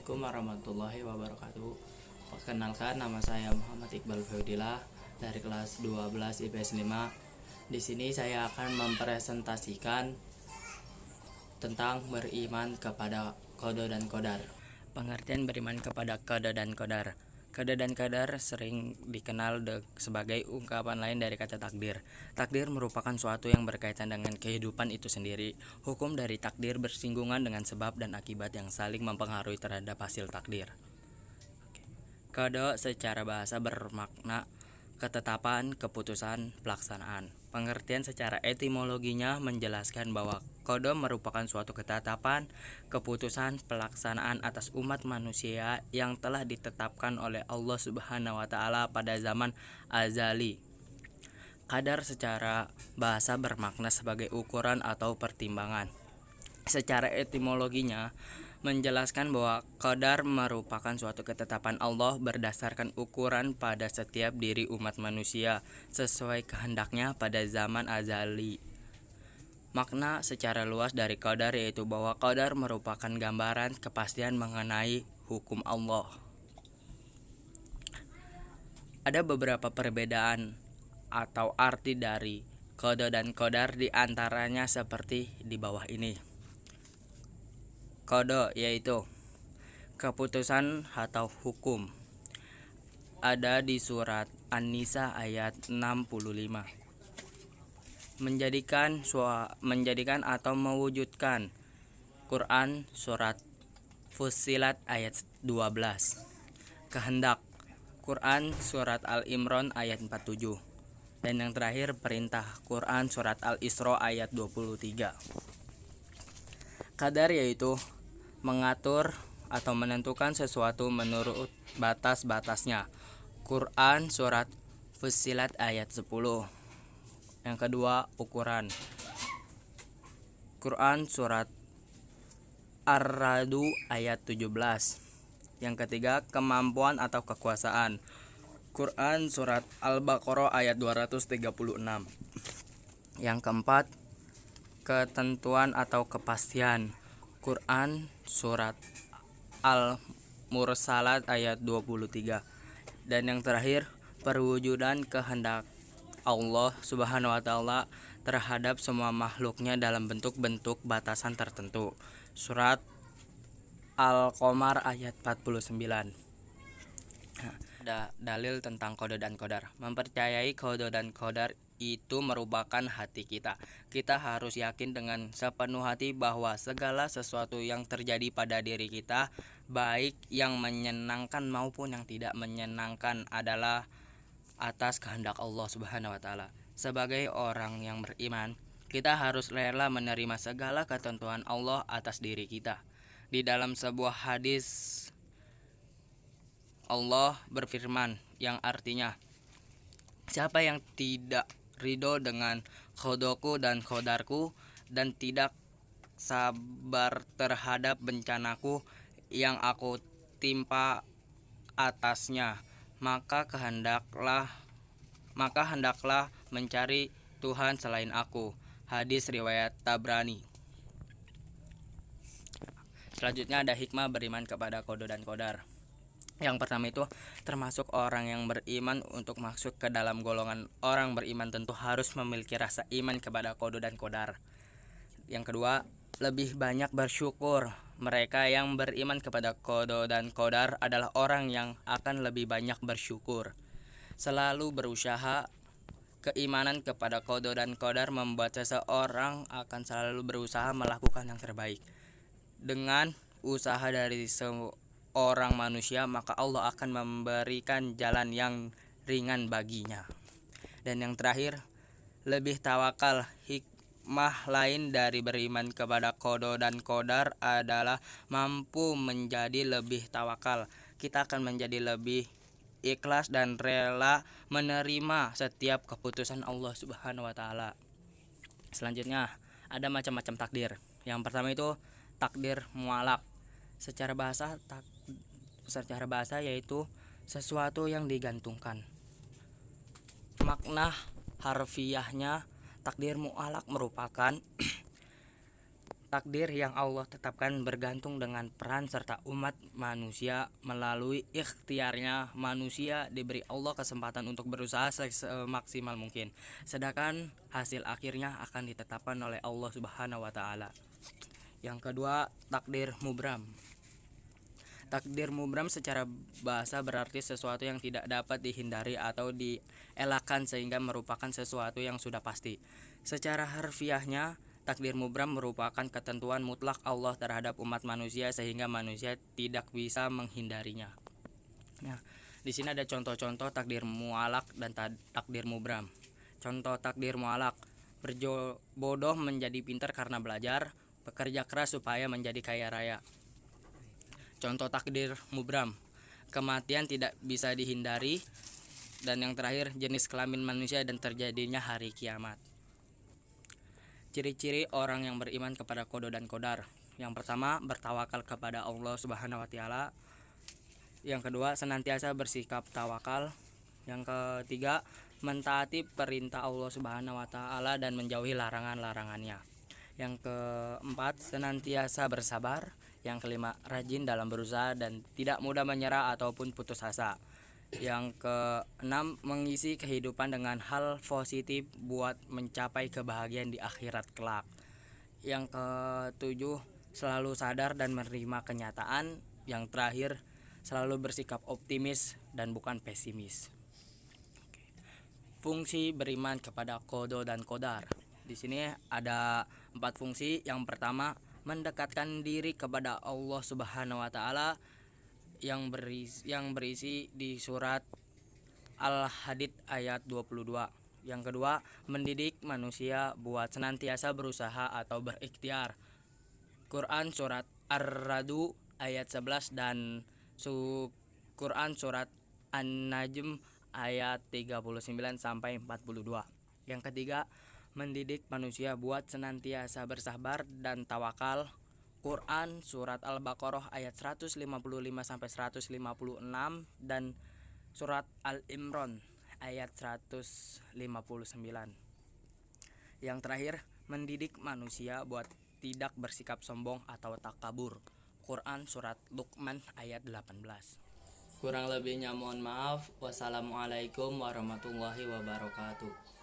Assalamualaikum warahmatullahi wabarakatuh. Perkenalkan, nama saya Muhammad Iqbal Faudillah dari kelas 12 IPS 5. Di sini saya akan mempresentasikan tentang beriman kepada qada dan qadar. Pengertian beriman kepada qada dan qadar. Qada dan qadar sering dikenal sebagai ungkapan lain dari kata takdir. Takdir merupakan suatu yang berkaitan dengan kehidupan itu sendiri. Hukum dari takdir bersinggungan dengan sebab dan akibat yang saling mempengaruhi terhadap hasil takdir. Qada secara bahasa bermakna ketetapan, keputusan, pelaksanaan. Pengertian secara etimologinya menjelaskan bahwa qada merupakan suatu ketetapan, keputusan, pelaksanaan atas umat manusia yang telah ditetapkan oleh Allah Subhanahu wa taala pada zaman azali. Qadar secara bahasa bermakna sebagai ukuran atau pertimbangan. Secara etimologinya menjelaskan bahwa qadar merupakan suatu ketetapan Allah berdasarkan ukuran pada setiap diri umat manusia sesuai kehendaknya pada zaman azali. Makna secara luas dari qadar yaitu bahwa qadar merupakan gambaran kepastian mengenai hukum Allah. Ada beberapa perbedaan atau arti dari qada dan qadar, di antaranya seperti di bawah ini. Qada yaitu keputusan atau hukum. Ada di surat An-Nisa ayat 65. Menjadikan atau mewujudkan. Quran surat Fussilat ayat 12. Kehendak. Quran surat Al-Imran ayat 47. Dan yang terakhir perintah. Quran surat Al-Isra ayat 23. Qadar yaitu mengatur atau menentukan sesuatu menurut batas-batasnya. Quran surat Fussilat ayat 10. Yang kedua, ukuran. Quran surat Ar-Ra'd ayat 17. Yang ketiga, kemampuan atau kekuasaan. Quran surat Al-Baqarah ayat 236. Yang keempat, ketentuan atau kepastian. Quran surat Al-Mursalat ayat 23. Dan yang terakhir, perwujudan kehendak Allah Subhanahu wa taala terhadap semua makhluknya dalam bentuk-bentuk batasan tertentu. Surat Al-Qamar ayat 49. Ada dalil tentang qada dan qadar. Mempercayai qada dan qadar itu merupakan hati kita. Kita harus yakin dengan sepenuh hati bahwa segala sesuatu yang terjadi pada diri kita, baik yang menyenangkan maupun yang tidak menyenangkan, adalah atas kehendak Allah Subhanahu wa taala. Sebagai orang yang beriman, kita harus rela menerima segala ketentuan Allah atas diri kita. Di dalam sebuah hadis, Allah berfirman yang artinya, siapa yang tidak ridho dengan qadaku dan qadarku dan tidak sabar terhadap bencanaku yang aku timpa atasnya, maka hendaklah mencari Tuhan selain aku. Hadis riwayat Tabrani. Selanjutnya ada hikmah beriman kepada qada dan qadar. Yang pertama itu, termasuk orang yang beriman, untuk masuk ke dalam golongan orang beriman tentu harus memiliki rasa iman kepada qada dan qadar. Yang kedua, lebih banyak bersyukur. Mereka yang beriman kepada qada dan qadar adalah orang yang akan lebih banyak bersyukur. Selalu berusaha. Keimanan kepada qada dan qadar membuat seseorang akan selalu berusaha melakukan yang terbaik. Dengan usaha dari seorang manusia, maka Allah akan memberikan jalan yang ringan baginya. Dan yang terakhir, lebih tawakal. Hikmah lain dari beriman kepada qada dan qadar adalah mampu menjadi lebih tawakal. Kita akan menjadi lebih ikhlas dan rela menerima setiap keputusan Allah Subhanahu wa taala. Selanjutnya, ada macam-macam takdir. Yang pertama itu takdir mualak. Secara bahasa yaitu sesuatu yang digantungkan. Makna harfiahnya, takdir mualak merupakan Takdir yang Allah tetapkan bergantung dengan peran serta umat manusia. Melalui ikhtiarnya, manusia diberi Allah kesempatan untuk berusaha semaksimal mungkin. Sedangkan hasil akhirnya akan ditetapkan oleh Allah Subhanahu wa taala. Yang kedua, takdir mubram. Takdir mubram secara bahasa berarti sesuatu yang tidak dapat dihindari atau dielakkan sehingga merupakan sesuatu yang sudah pasti. Secara harfiahnya, takdir mubram merupakan ketentuan mutlak Allah terhadap umat manusia sehingga manusia tidak bisa menghindarinya. Nah, di sini ada contoh-contoh takdir mualak dan takdir mubram. Contoh takdir mualak: bodoh menjadi pintar karena belajar, bekerja keras supaya menjadi kaya raya. Contoh takdir mubram: kematian tidak bisa dihindari, dan yang terakhir jenis kelamin manusia dan terjadinya hari kiamat. Ciri-ciri orang yang beriman kepada qada dan qadar. Yang pertama, bertawakal kepada Allah Subhanahu wa taala. Yang kedua, senantiasa bersikap tawakal. Yang ketiga, mentaati perintah Allah Subhanahu wa taala dan menjauhi larangan-larangannya. Yang keempat, senantiasa bersabar. Yang kelima, rajin dalam berusaha dan tidak mudah menyerah ataupun putus asa. Yang keenam, mengisi kehidupan dengan hal positif buat mencapai kebahagiaan di akhirat kelak. Yang ketujuh, selalu sadar dan menerima kenyataan. Yang terakhir, selalu bersikap optimis dan bukan pesimis. Fungsi beriman kepada qada dan qadar. Di sini ada 4 fungsi. Yang pertama, mendekatkan diri kepada Allah Subhanahu wa taala yang berisi di surat Al-Hadid ayat 22. Yang kedua, mendidik manusia buat senantiasa berusaha atau berikhtiar. Quran surat Ar-Ra'd ayat 11 dan Quran surat An-Najm ayat 39 sampai 42. Yang ketiga, mendidik manusia buat senantiasa bersabar dan tawakal. Quran surat Al-Baqarah ayat 155 sampai 156 dan surat Al-Imran ayat 159. Yang terakhir, mendidik manusia buat tidak bersikap sombong atau takabur. Quran surat Luqman ayat 18. Kurang lebihnya mohon maaf. Wassalamualaikum warahmatullahi wabarakatuh.